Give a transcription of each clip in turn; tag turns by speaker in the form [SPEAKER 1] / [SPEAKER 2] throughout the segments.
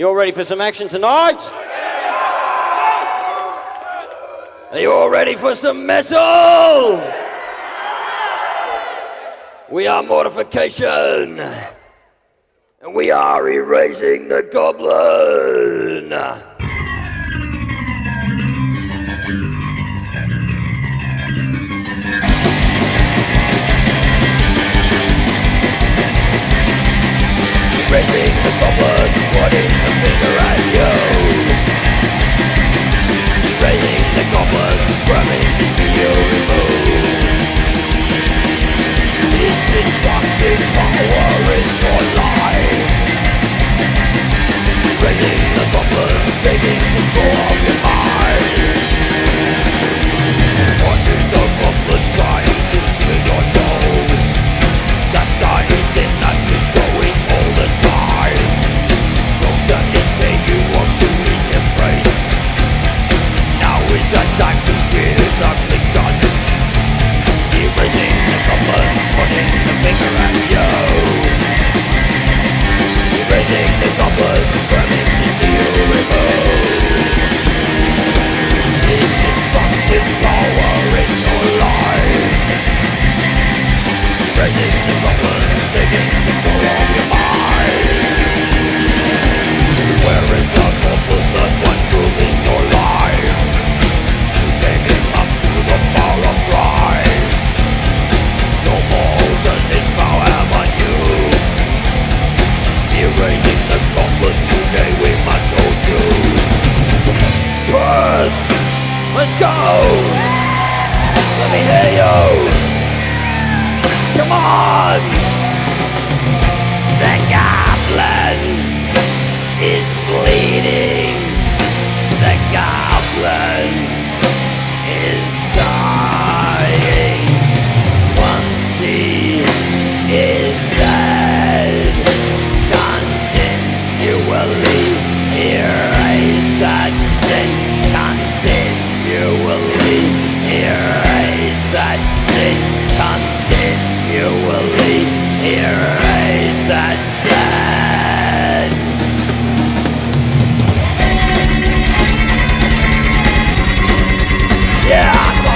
[SPEAKER 1] You all ready for some action tonight? Are you all ready for some metal? We are Mortification, and we are erasing the Goblin. Erasing the Goblin, pointing the finger at you. Erasing the Goblin, scrubbing to see you remove. This destructive power in your life. Erasing the Goblin, taking control of your mind. What is the Goblin trying to kill your soul? That dying sin that is growing all the time. Don't understand you want to his embrace. Now is the time to fear his ugly gun. Erasing the Goblin, pointing the finger at you. Erasing the Goblin, screaming to see you remove. This destructive power in your life. Erasing the Goblin, taking control of your mind. Where is the Goblin that once ruled in your life? You gave him up to the power of Christ. No more does his power have on you. Erasing the Goblin, today we must all choose. Perth, let's go! Let me hear you! Come on! The Goblin is bleeding. The Goblin is dying. Once he is dead, continually erase that sin. Continually erase that sin. Continually erase that sin. Yeah, come on.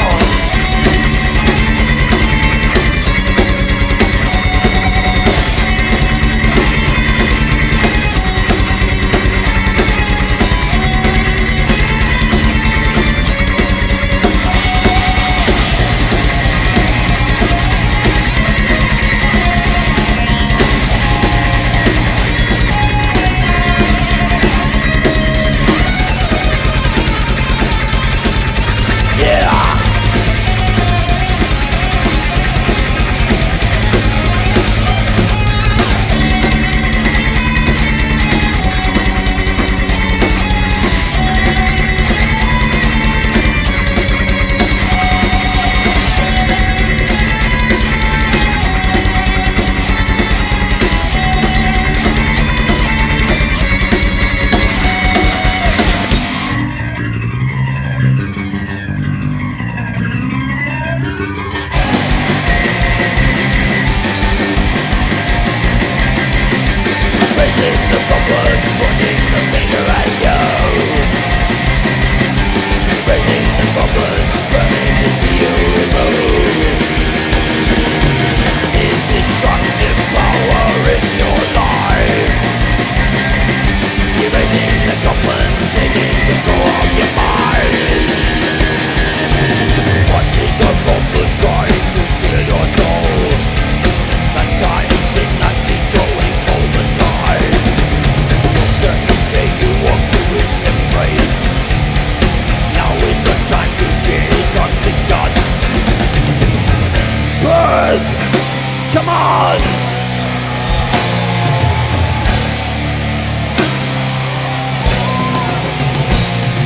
[SPEAKER 1] Come on!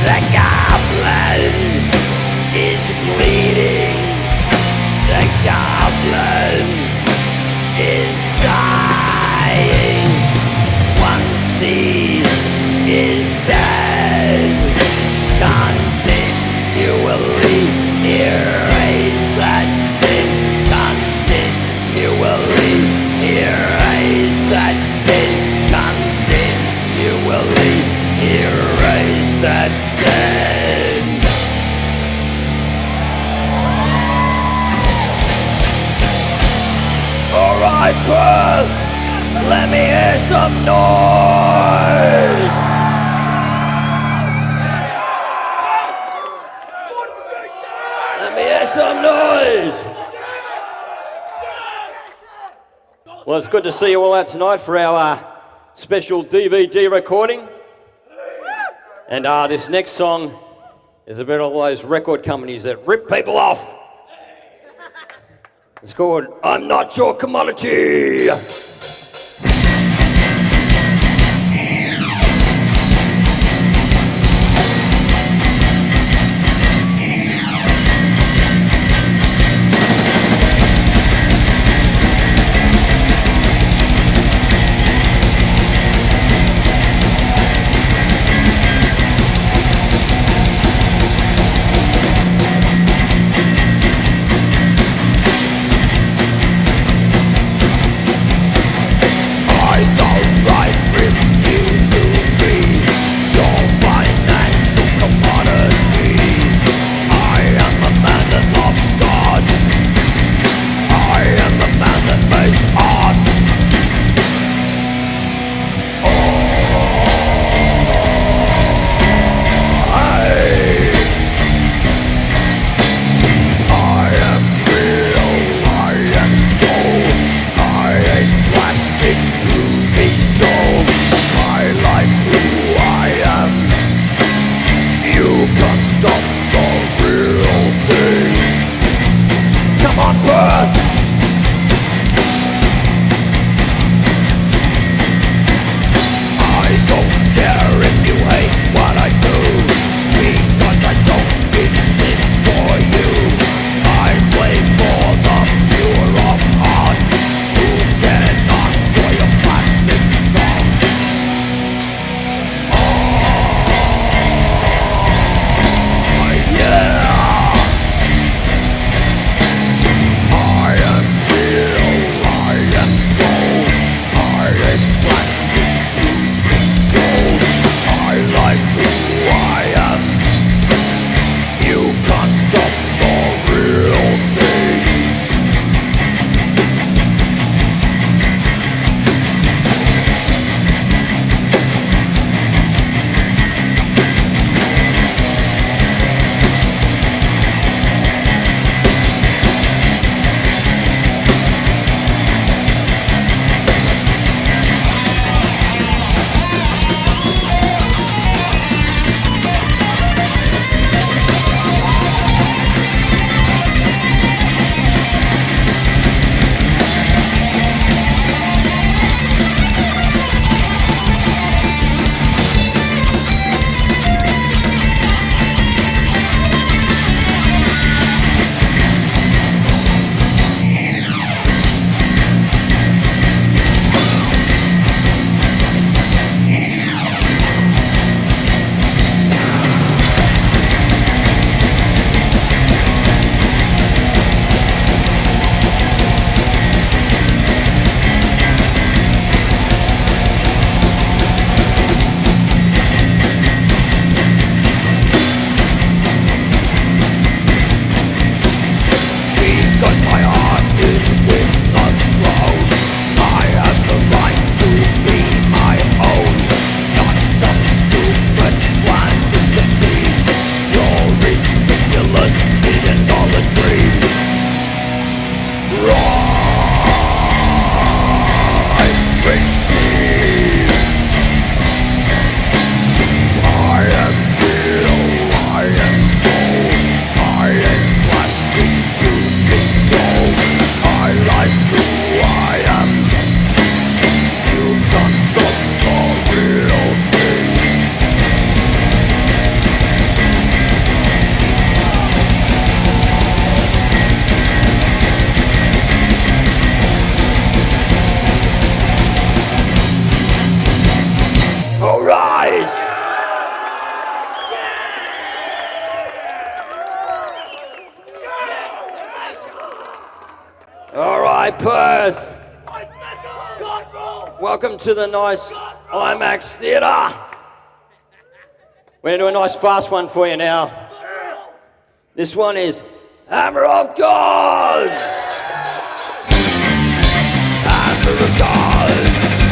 [SPEAKER 1] The Goblin is bleeding. The Goblin is dying. Once he is dead, continually erase that sin. Continually Let me hear some noise! Let me hear some noise! Well, it's good to see you all out tonight for our special DVD recording. And this next song is about all those record companies that rip people off. It's called I'm Not Your Commodity. Hi, Perth. Welcome to the nice Imax Theatre. We're going to do a nice fast one for you now. This one is Hammer of God. Hammer of God.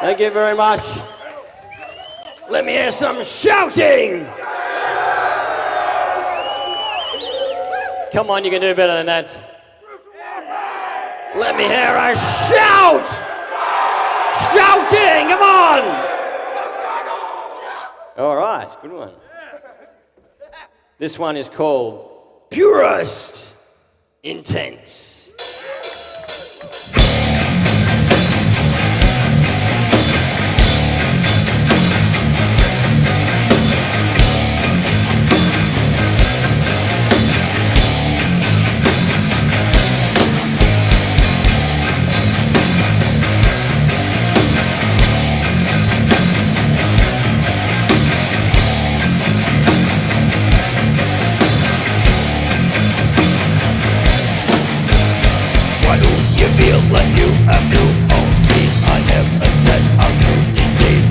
[SPEAKER 2] Thank you very much. Let me hear some shouting. Come on, you can do better than that. Let me hear a shout. Shouting, come on. All right, good one. This one is called Purest Intent.
[SPEAKER 1] Feel like you have your own peace. I never said I'm losing deep.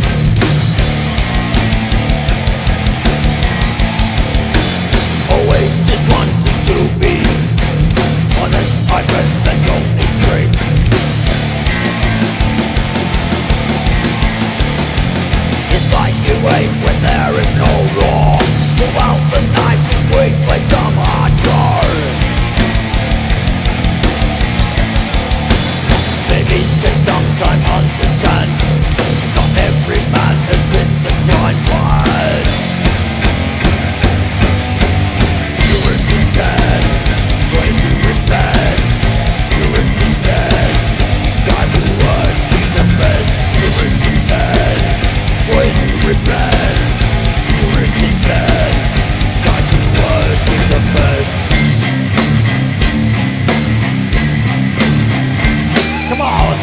[SPEAKER 1] Always just wanted to be honest. I bet that only straight. It's like you wait when there is no wrong. Pull out the knife and wait like some hardcore. Maybe take some time understand. Not every man is in the blind one. Purest intent, try to repent. Purest intent, strive to achieve the best. Purest intent, try to repent. Purest intent, strive to achieve the best. Come on!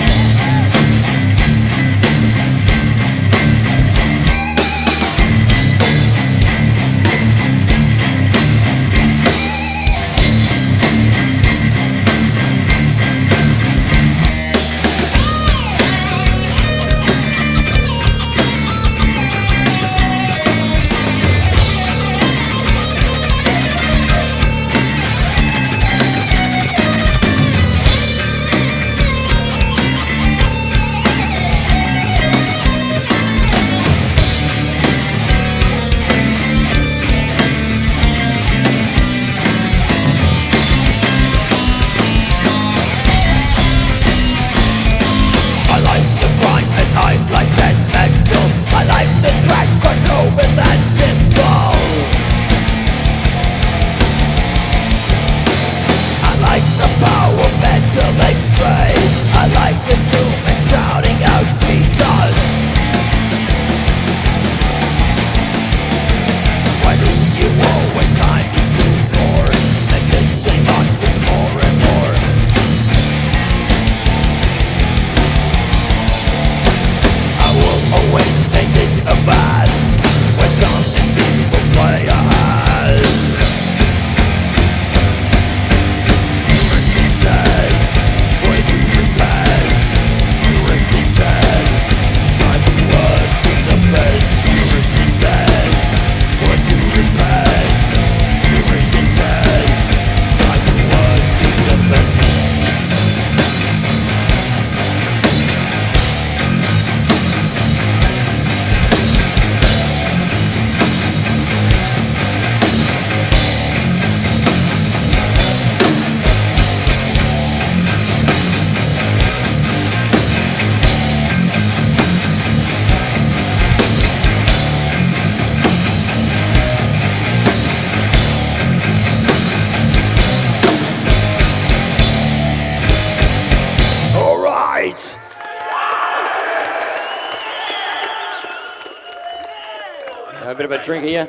[SPEAKER 2] A bit of a drink here.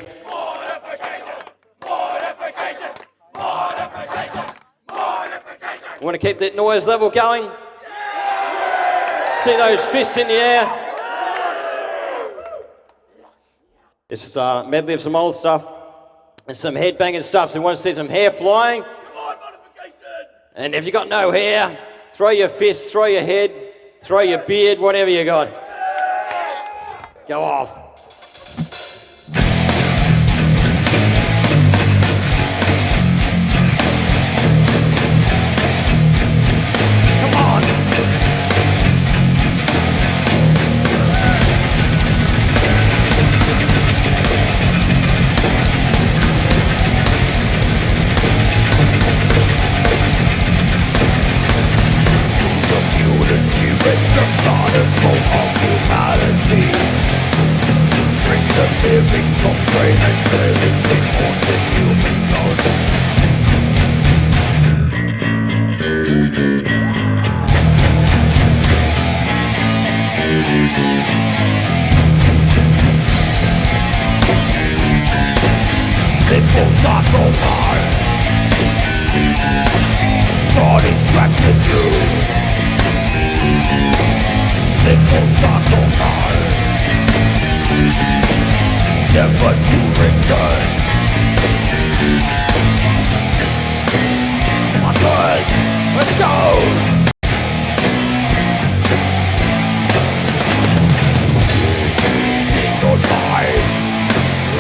[SPEAKER 2] Want to keep that noise level going? See those fists in the air? This is a medley of some old stuff and some headbanging stuff. So we want to see some hair flying. And if you got no hair, throw your fists, throw your head, throw your beard, whatever you got. Go off.
[SPEAKER 1] Simple start from high. God extracted you. Simple start from high. Never to return. My turn. Let's go. Your mind,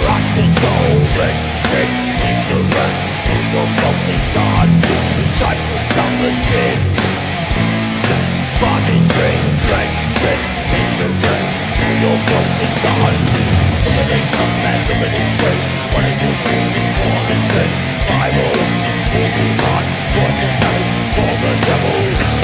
[SPEAKER 1] rocks his soul and shit. Ignorance to your broken God. Disciples of the sin. Body strings like shit. Ignorance to your broken God. Limiting command, limiting grace. What are you doing for this thing? Bible, will be hot for the night, for the devil.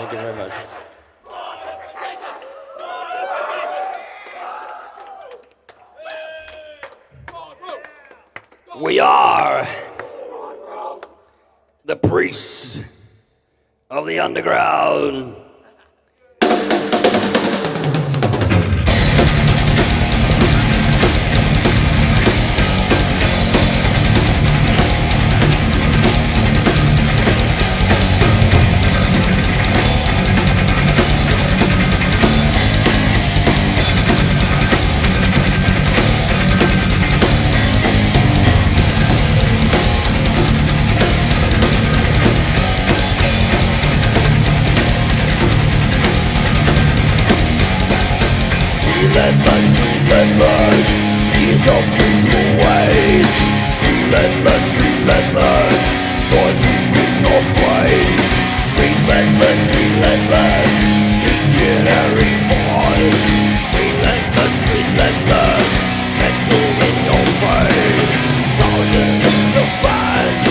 [SPEAKER 2] Thank you very much. We are the priests of the underground. Relentless, ease of peaceful ways. Relentless, going to bring no praise. Relentless, missionary voice. Relentless, mental in your face. Thousands of fans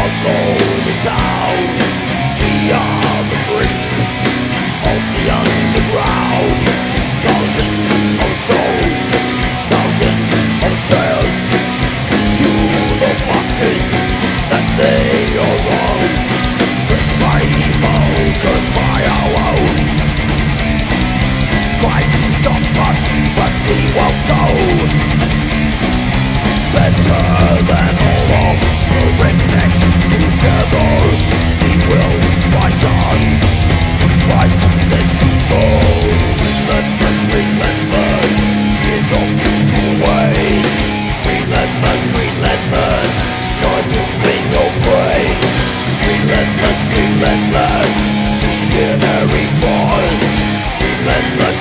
[SPEAKER 2] follow the sound. We are the bridge of the underground. Thousands of souls, thousands of shells, to the fuckers that they are wrong. Cursed by evil, cursed by our own. Try to stop us, but we won't go. Better than all of the rednecks together, we will fight on to swipe this people. Relentless, is all mutual ways. Relentless, going to bring your praise. Relentless, missionary voice. Relentless,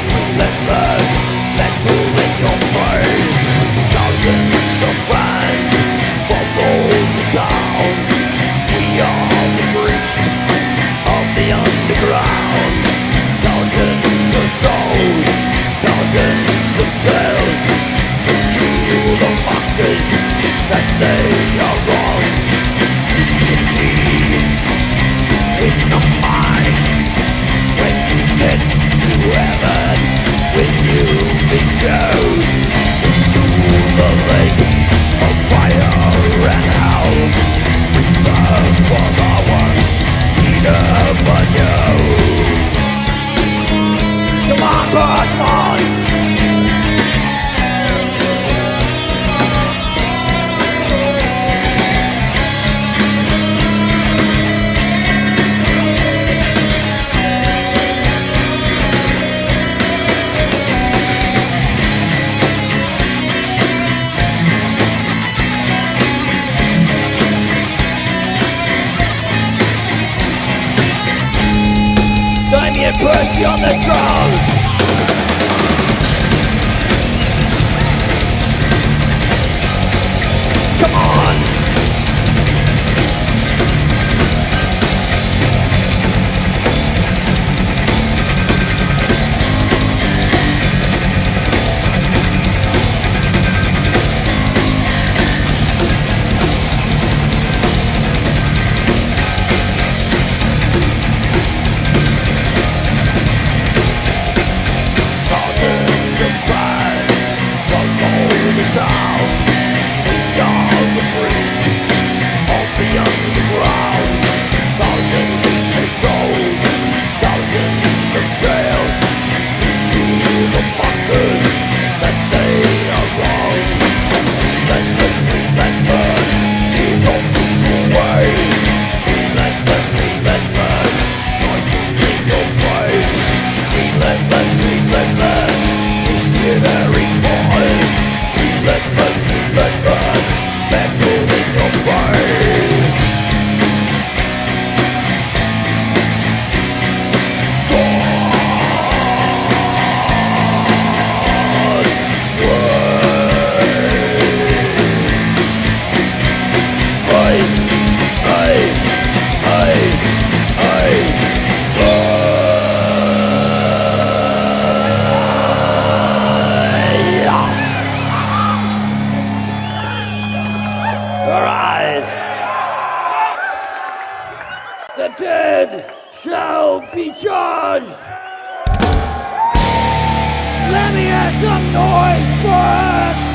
[SPEAKER 2] mental in your face. Thousands of fans follow the sound. We are the breach of the underground. Thousands of souls, thousands of cells, to the fuckers that they are wrong. Unity in the mind. When you get to heaven, when you explode into the lake of fire and hell, reserved for the ones who never knew. Come on, come on! Damien Percy on the drums! Come on! The dead shall be judged. Let me hear some noise, Perth.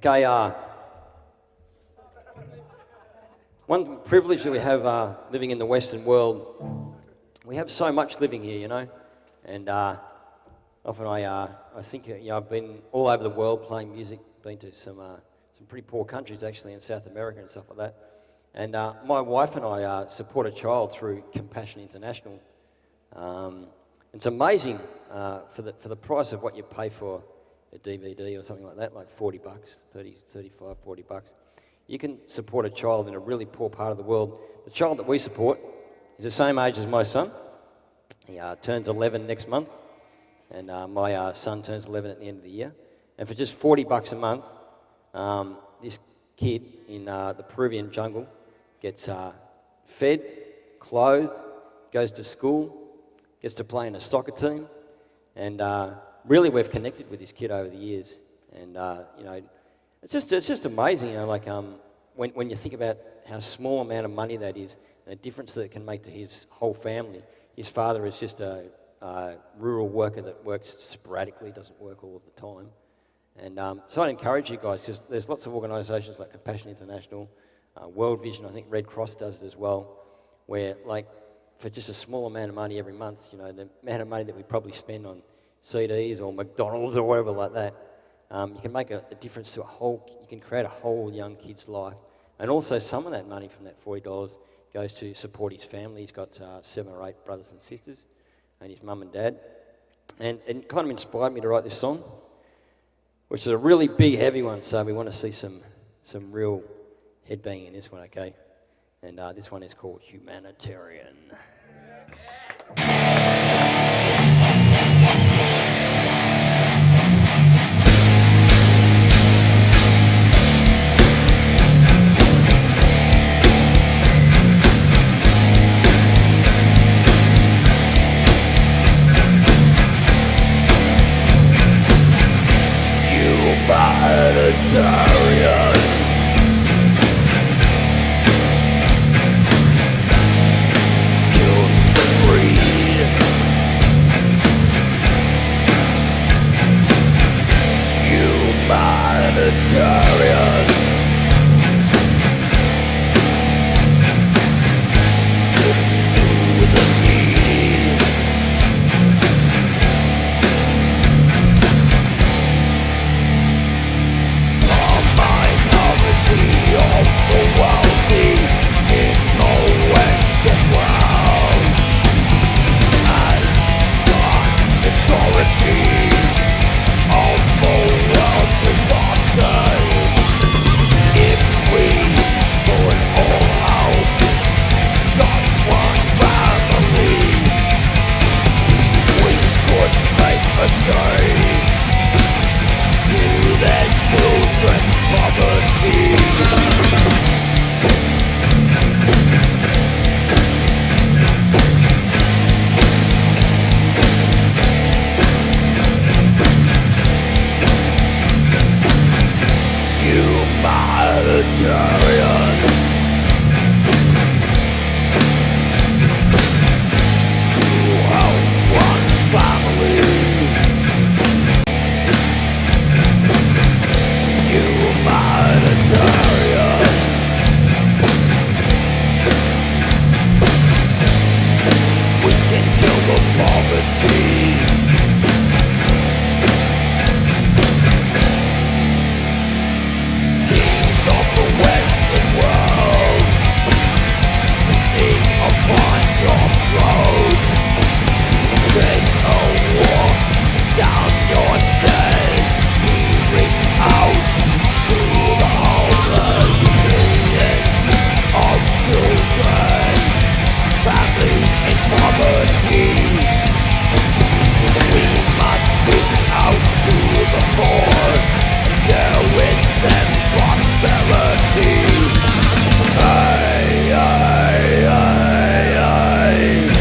[SPEAKER 2] Okay, one privilege that we have living in the Western world, we have so much living here, you know, and often I think, you know, I've been all over the world playing music, been to some pretty poor countries actually in South America and stuff like that, and my wife and I support a child through Compassion International. It's amazing for the price of what you pay for a DVD or something like that, like $40, 30, 35, $40. You can support a child in a really poor part of the world. The child that we support is the same age as my son. He turns 11 next month, and my son turns 11 at the end of the year. And for just $40 a month, this kid in the Peruvian jungle gets fed, clothed, goes to school, gets to play in a soccer team, and really we've connected with this kid over the years. And it's just amazing, when you think about how small amount of money that is, and the difference that it can make to his whole family. His father is just a rural worker that works sporadically, doesn't work all of the time. And so I'd encourage you guys, there's lots of organisations like Compassion International, World Vision, I think Red Cross does it as well, where for just a small amount of money every month, the amount of money that we probably spend on CDs or McDonald's or whatever like that, you can make a difference to you can create a whole young kid's life. And also some of that money from that $40 goes to support his family. He's got 7 or 8 brothers and sisters and his mum and dad. And it kind of inspired me to write this song, which is a really big, heavy one, so we want to see some real headbanging in this one, okay? And this one is called Humanitarian.
[SPEAKER 1] Humanitarian. Kills the greed. Humanitarian. It's to the need. Of the wealthy in the Western world, and the majority of the world's disasters. If we could all help just one family, we could make a change to their children's poverty. Humanitarian. To help one family. Humanitarian. We can kill the poverty. Kings of the Western world, sitting upon your throne, take a walk down your stairs. We reach out to the homeless, millions of children, families in poverty. We must reach out to the poor and share with them prosperity. Hey, hey, hey, hey.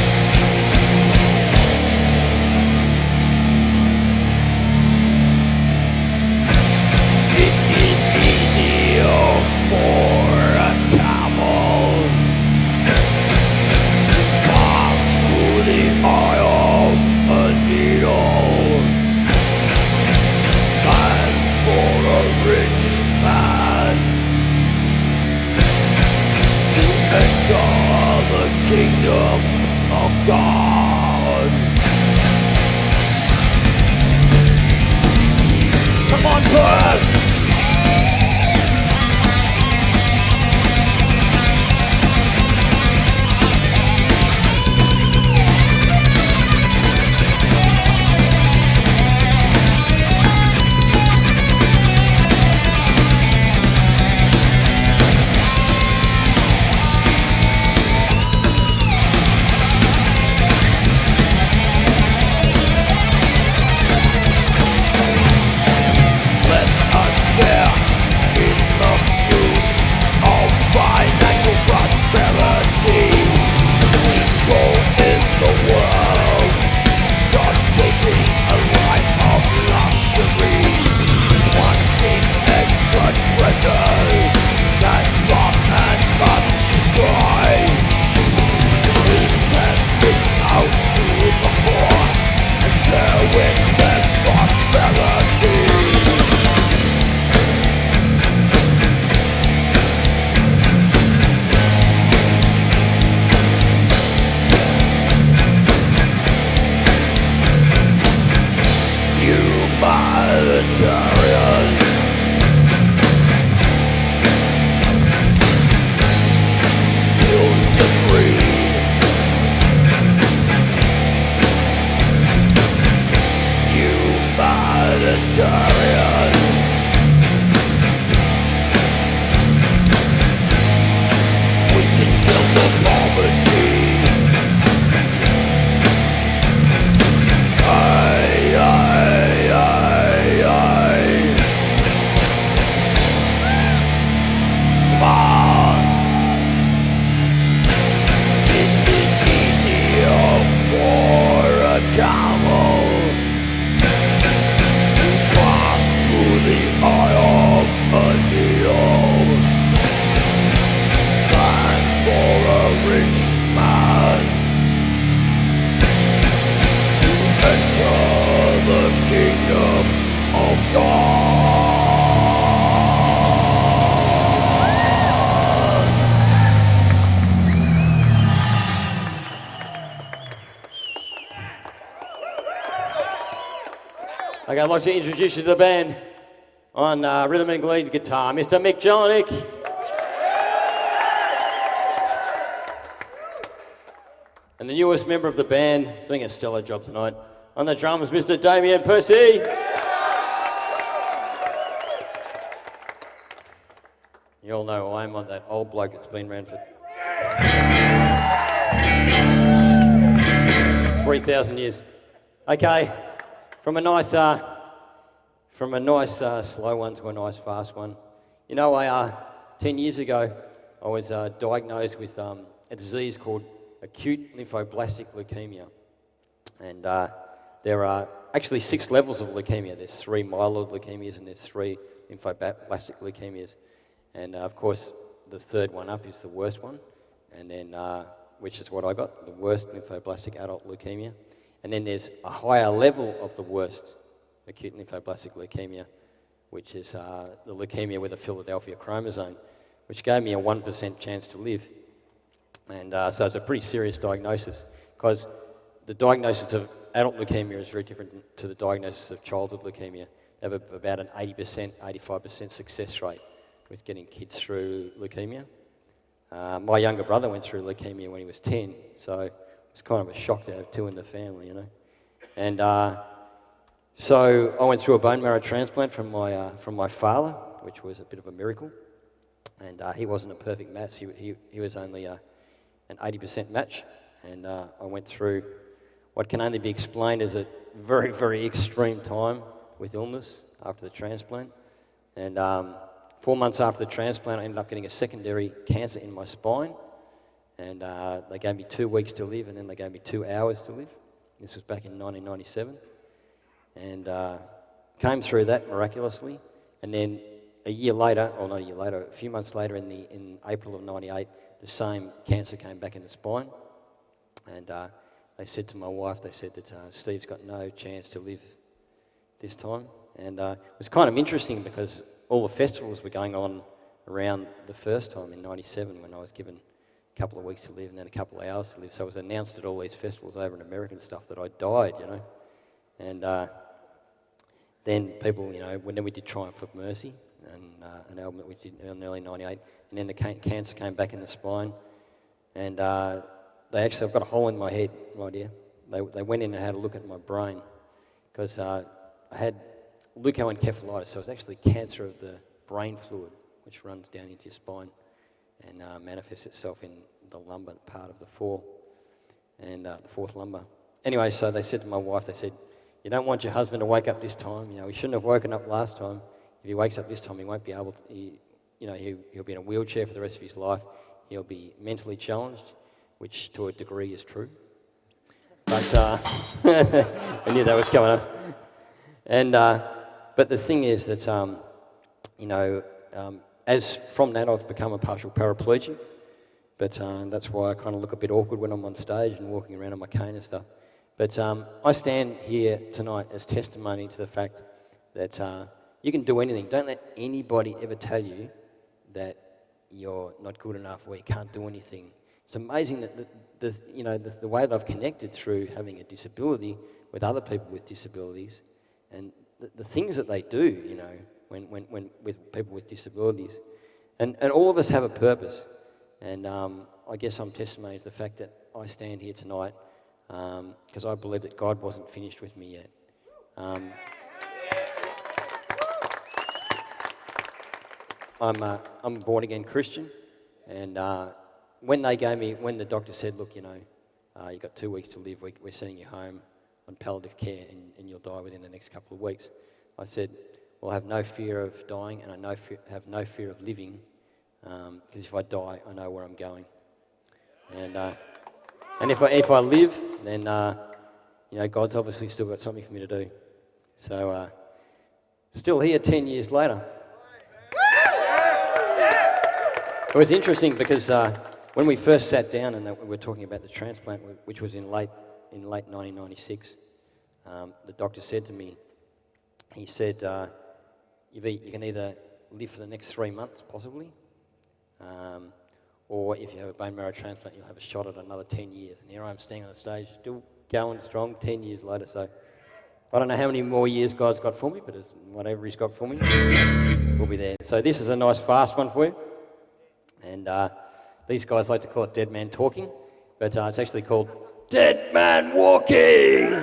[SPEAKER 1] It is easier for a camel to pass through the eye of a needle than for a rich man to enter the kingdom of God. Come on, Perth! Let us Irishman. Enter the kingdom of God.
[SPEAKER 2] Okay, I'd like to introduce you to the band on rhythm and lead guitar, Mr. Mick Jelinek. And the newest member of the band, doing a stellar job tonight, on the drums, Mr. Damien Percy. You all know who I am, on that old bloke that's been around for 3,000 years. Okay, from a nice slow one to a nice fast one. You know, 10 years ago, I was diagnosed with a disease called acute lymphoblastic leukemia. And there are actually 6 levels of leukemia. There's 3 myeloid leukemias and there's 3 lymphoblastic leukemias. And of course, the third one up is the worst one, and then which is what I got, the worst lymphoblastic adult leukemia. And then there's a higher level of the worst acute lymphoblastic leukemia, which is the leukemia with a Philadelphia chromosome, which gave me a 1% chance to live. And so it's a pretty serious diagnosis, because the diagnosis of adult leukemia is very different to the diagnosis of childhood leukemia. They have about an 80%, 85% success rate with getting kids through leukemia. My younger brother went through leukemia when he was 10, so it was kind of a shock to have 2 in the family, you know. And so I went through a bone marrow transplant from my father, which was a bit of a miracle. And he wasn't a perfect match. He was only an 80% match. And I went through what can only be explained as a very, very extreme time with illness after the transplant. And 4 months after the transplant, I ended up getting a secondary cancer in my spine. And they gave me 2 weeks to live, and then they gave me 2 hours to live. This was back in 1997. And came through that miraculously. And then a year later, or not a year later, a few months later in April of 98, the same cancer came back in the spine. And they said to my wife, they said that Steve's got no chance to live this time. And it was kind of interesting because all the festivals were going on around the first time in 97 when I was given a couple of weeks to live and then a couple of hours to live. So it was announced at all these festivals over in America and stuff that I died, you know. And then people, you know, when we did Triumph of Mercy, and an album that we did in early 98, and then the cancer came back in the spine, and I've got a hole in my head right here. They went in and had a look at my brain, because I had leukoencephalitis, so it's actually cancer of the brain fluid, which runs down into your spine and manifests itself in the lumbar part of the the fourth lumbar. Anyway, so they said to my wife, they said, "You don't want your husband to wake up this time. You know, he shouldn't have woken up last time. If he wakes up this time, he won't be able to, he'll be in a wheelchair for the rest of his life. He'll be mentally challenged," which to a degree is true. But I knew that was coming up. And but the thing is that, as from that I've become a partial paraplegic, but that's why I kind of look a bit awkward when I'm on stage and walking around on my cane and stuff. But I stand here tonight as testimony to the fact that you can do anything. Don't let anybody ever tell you that you're not good enough or you can't do anything. It's amazing that the way that I've connected through having a disability with other people with disabilities, and the things that they do, you know, when with people with disabilities, and all of us have a purpose. And I guess I'm testimony to the fact that I stand here tonight because I believe that God wasn't finished with me yet. I'm a born-again Christian, and when the doctor said, "Look, you've got 2 weeks to live, we're sending you home on palliative care and you'll die within the next couple of weeks," I said, "Well, I have no fear of dying and I have no fear of living, because if I die, I know where I'm going. And if I live, then God's obviously still got something for me to do." So still here 10 years later. It was interesting because when we first sat down and we were talking about the transplant, which was in late 1996, the doctor said to me, he said, you can either live for the next 3 months, possibly, or if you have a bone marrow transplant, you'll have a shot at another 10 years. And here I am standing on the stage, still going strong 10 years later. So I don't know how many more years God's got for me, but whatever he's got for me, we'll be there. So this is a nice fast one for you. And these guys like to call it Dead Man Talking, but it's actually called Dead Man Walking.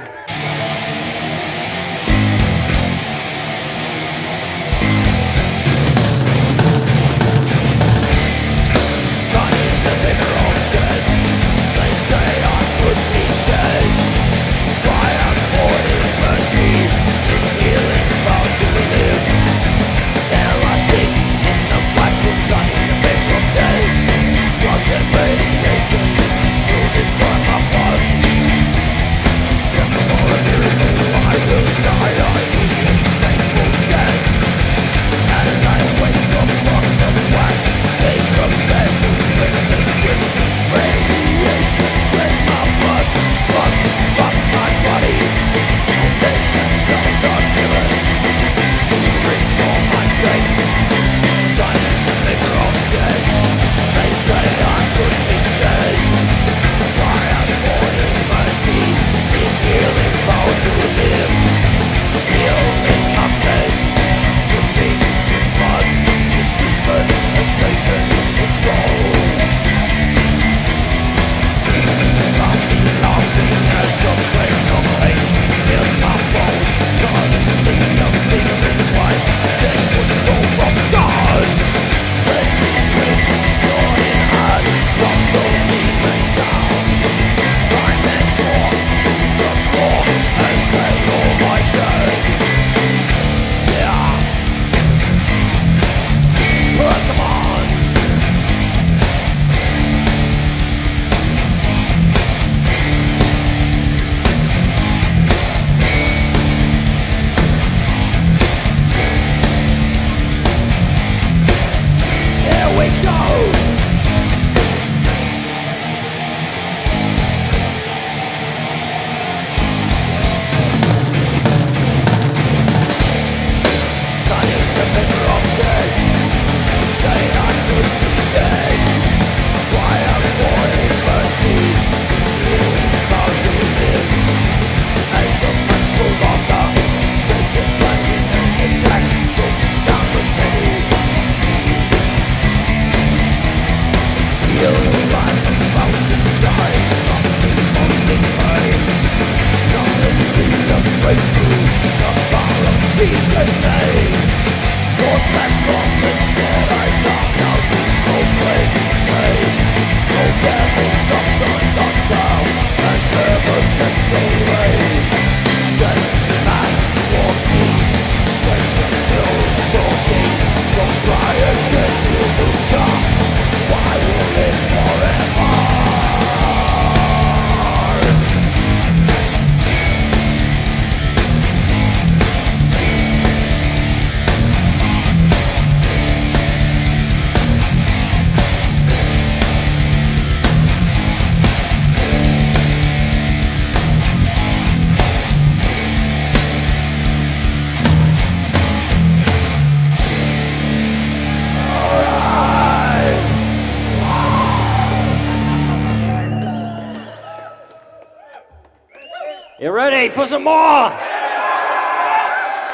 [SPEAKER 2] You ready for some more?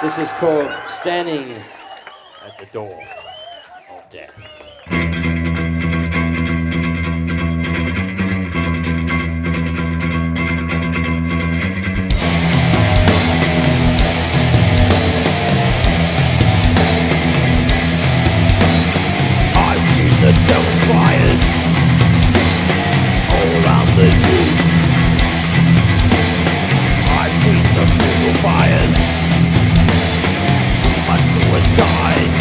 [SPEAKER 2] This is called Standing at the Door of Death.
[SPEAKER 1] I've seen the devil's fires all around the youth. I've seen the brutal fires, too much suicide.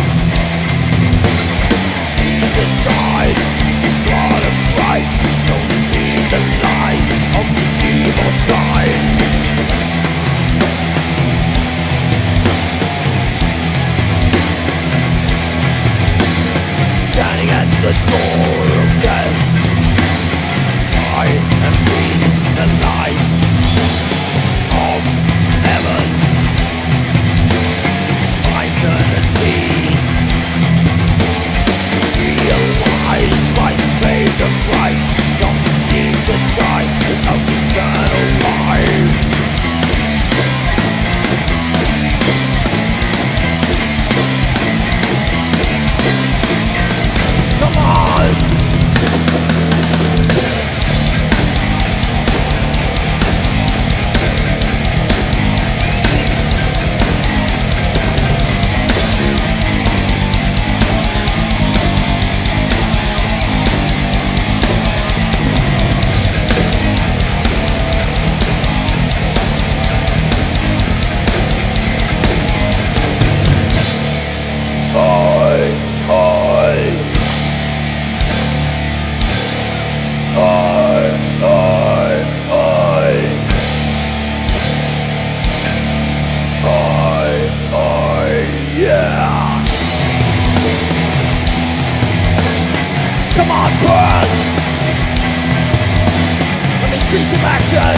[SPEAKER 1] action.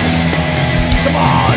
[SPEAKER 1] Come on.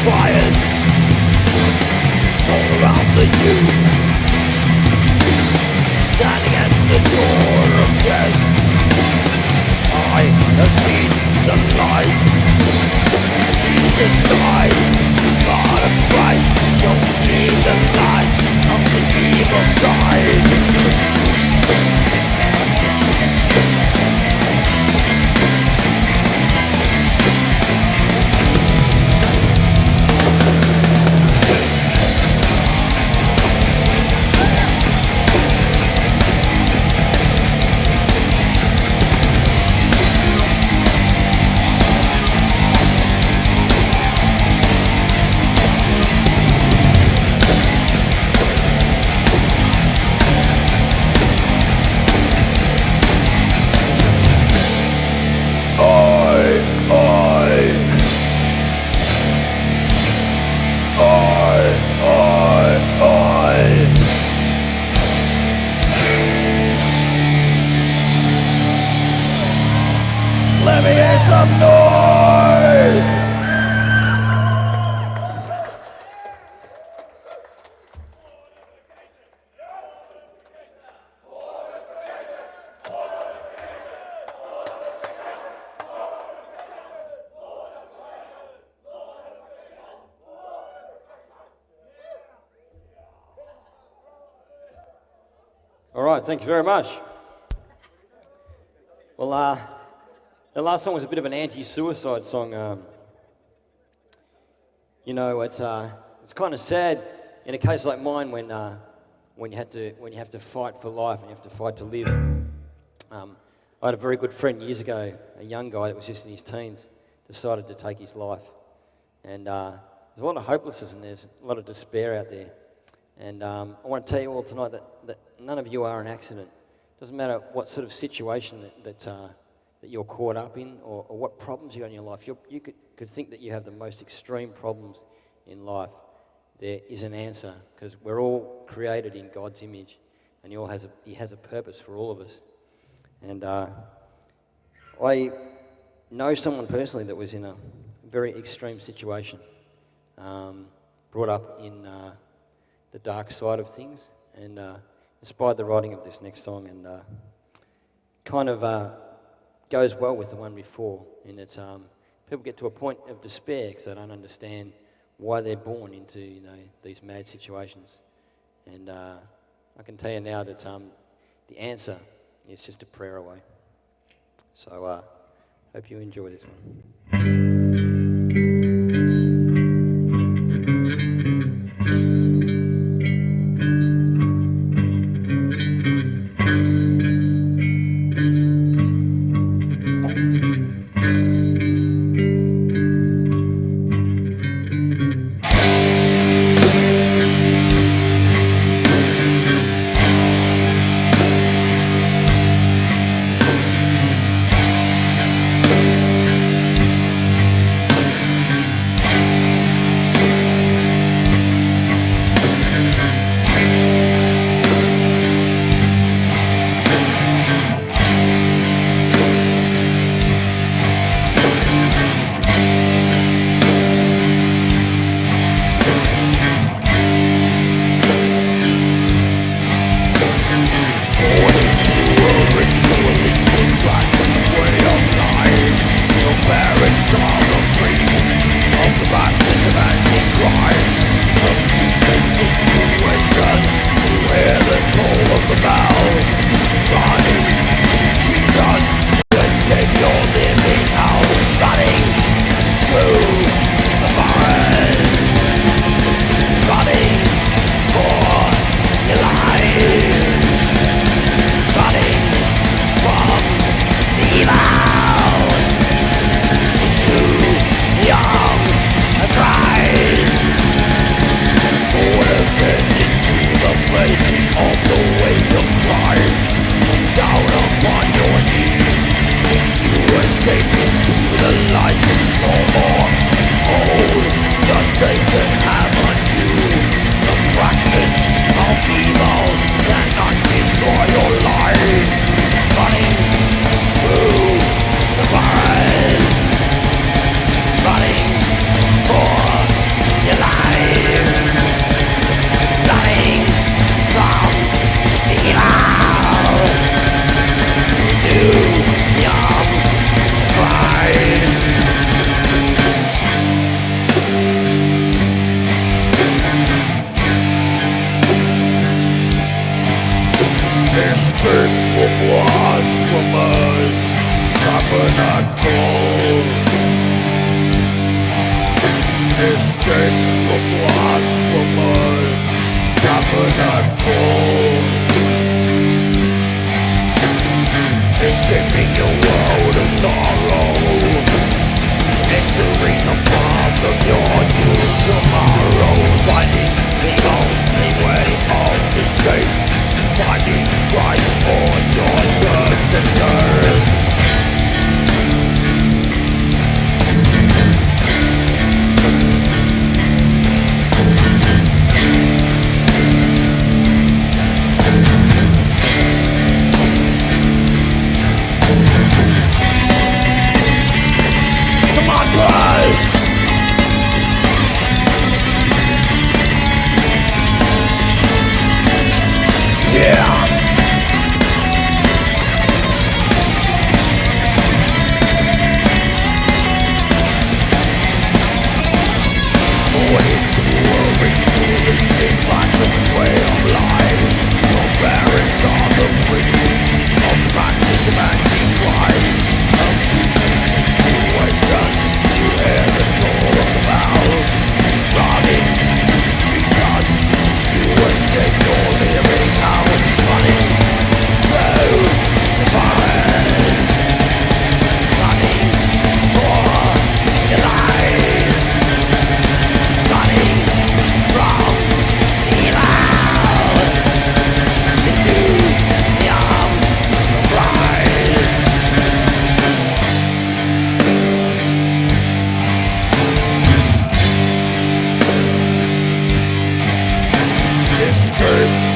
[SPEAKER 1] Fires all around the youth, standing at the door of death. I have seen the light. Jesus died, God of Christ. Don't see the light of the evil side. Let me hear some noise!
[SPEAKER 2] All right, thank you very much. Well, the last song was a bit of an anti-suicide song. You know, it's kind of sad in a case like mine when you have to fight for life and you have to fight to live. I had a very good friend years ago, a young guy that was just in his teens, decided to take his life, and there's a lot of hopelessness and there's a lot of despair out there. And I want to tell you all tonight that none of you are an accident. Doesn't matter what sort of situation that you're caught up in or what problems you got in your life. You could think that you have the most extreme problems in life. There is an answer, because we're all created in God's image, and He has a purpose for all of us. And I know someone personally that was in a very extreme situation, brought up in the dark side of things, and inspired the writing of this next song, and kind of goes well with the one before, and it's people get to a point of despair because they don't understand why they're born into these mad situations, and I can tell you now that the answer is just a prayer away. So hope you enjoy this one.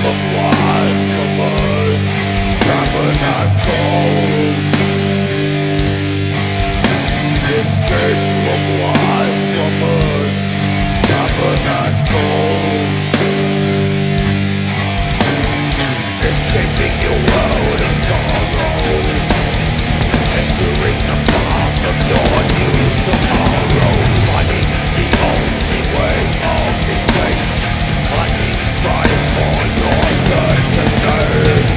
[SPEAKER 1] of blasphemous Tabernacle. Escape from blasphemous Tabernacle. Escaping your world of sorrow, entering the path of your new tomorrow, finding the only way of escape, finding Christ for your eternity.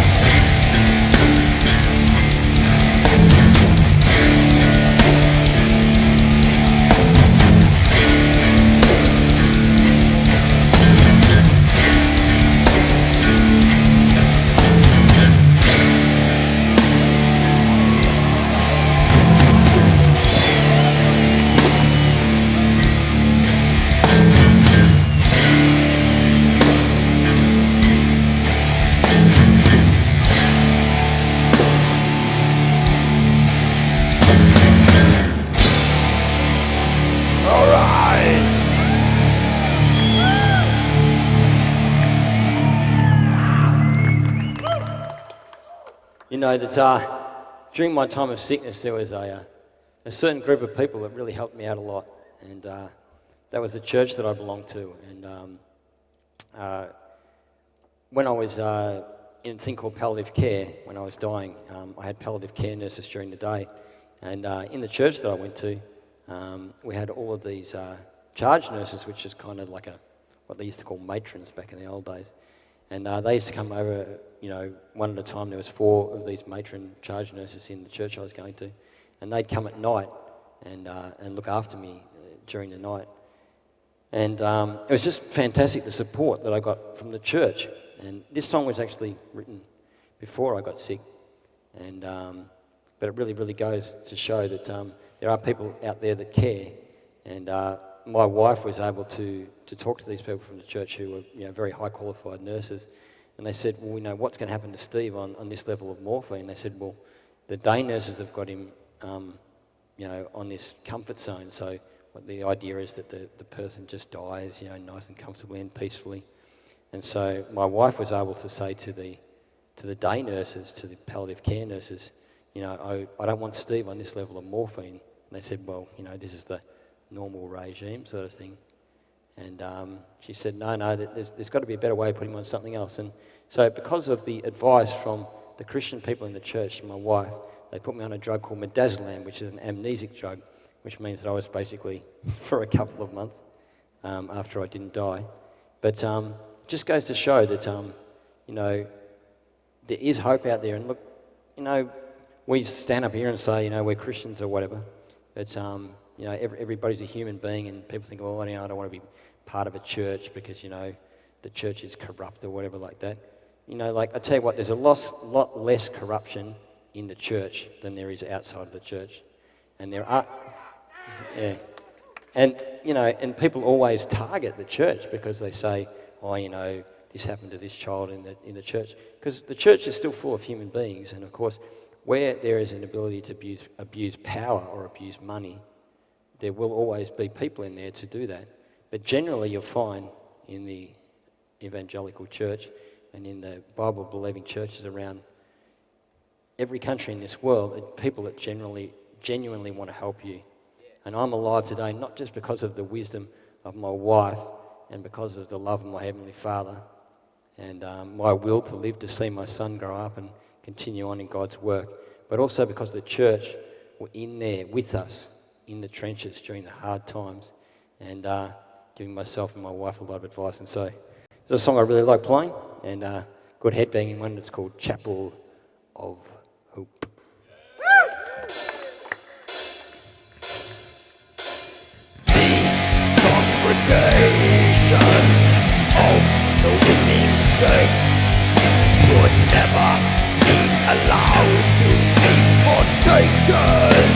[SPEAKER 2] You know that during my time of sickness, there was a certain group of people that really helped me out a lot, and that was the church that I belonged to. And when I was in a thing called palliative care, when I was dying, I had palliative care nurses during the day, and in the church that I went to, we had all of these charge nurses, which is kind of like what they used to call matrons back in the old days. And they used to come over, you know, one at a time. There was 4 of these matron charge nurses in the church I was going to. And they'd come at night and look after me during the night. And it was just fantastic, the support that I got from the church. And this song was actually written before I got sick. And but it really, really goes to show that there are people out there that care. And my wife was able to talk to these people from the church who were, you know, very high qualified nurses, and they said, well, we know what's going to happen to Steve on this level of morphine. They said, well, the day nurses have got him, you know, on this comfort zone. So what the idea is that the person just dies, you know, nice and comfortably and peacefully. And so my wife was able to say to the day nurses, to the palliative care nurses, you know, I don't want Steve on this level of morphine. And they said, well, you know, this is the normal regime sort of thing. And she said, no, there's got to be a better way of putting him on something else. And so because of the advice from the Christian people in the church and my wife, they put me on a drug called midazolam, which is an amnesic drug, which means that I was basically for a couple of months after I didn't die. But it just goes to show that, you know, there is hope out there. And look, you know, we stand up here and say, you know, we're Christians or whatever, but you know, everybody's a human being, and people think, well, you know, I don't want to be part of a church because, you know, the church is corrupt or whatever like that. You know, like, I tell you what, there's a lot less corruption in the church than there is outside of the church. And there are, yeah. And, you know, and people always target the church because they say, oh, you know, this happened to this child in the church. Because the church is still full of human beings, and of course, where there is an ability to abuse power or abuse money, there will always be people in there to do that. But generally you'll find in the evangelical church and in the Bible-believing churches around every country in this world, people that genuinely want to help you. And I'm alive today not just because of the wisdom of my wife and because of the love of my Heavenly Father and my will to live to see my son grow up and continue on in God's work, but also because the church were in there with us in the trenches during the hard times and giving myself and my wife a lot of advice. And so there's a song I really like playing, and good headbanging one that's called Chapel of Hope.
[SPEAKER 1] Congregation of the winning saints would never be allowed to be forsaken.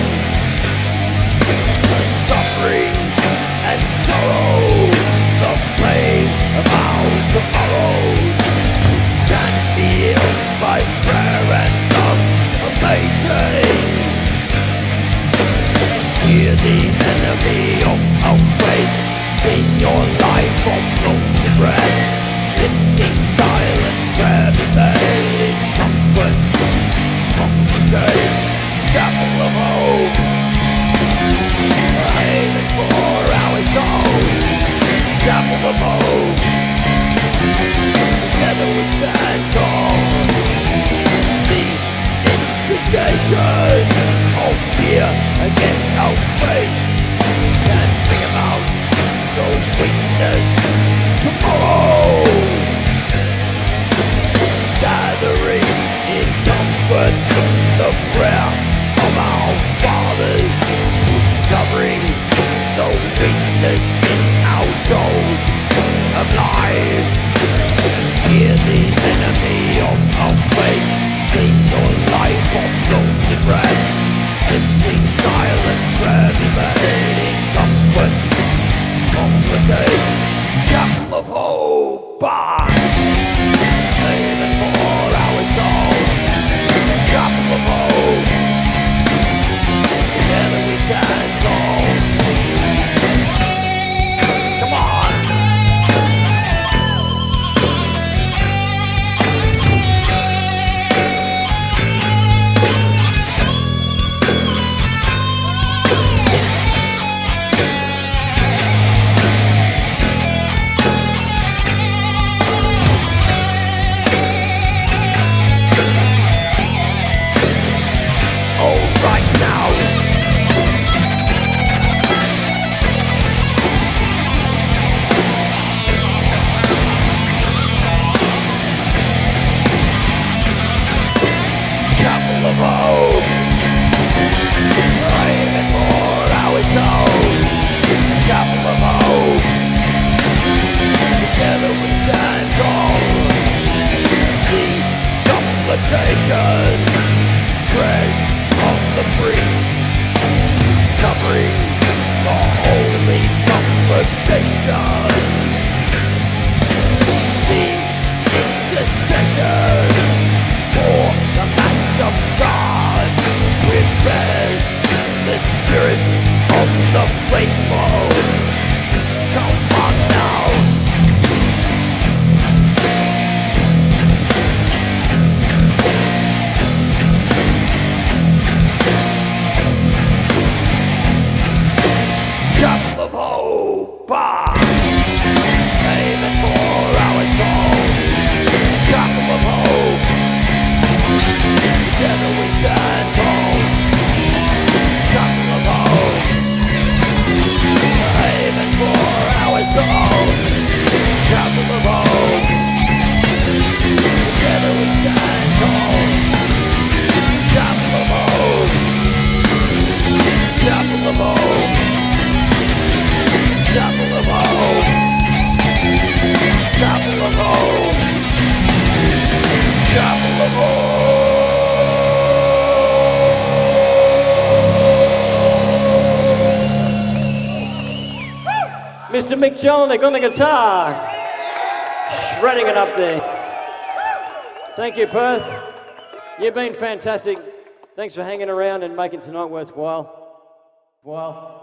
[SPEAKER 1] The suffering and sorrow, the pain of our tomorrows, can be healed by prayer and love amazing. Hear the enemy of our faith in your life of lonely breath, listening silent
[SPEAKER 2] hope. Aiming for our soul. Couple of hope. Together we stand tall. Come on. Mr. Mick Jolnick on the guitar, shredding it up there. Thank you, Perth. You've been fantastic. Thanks for hanging around and making tonight worthwhile. Well.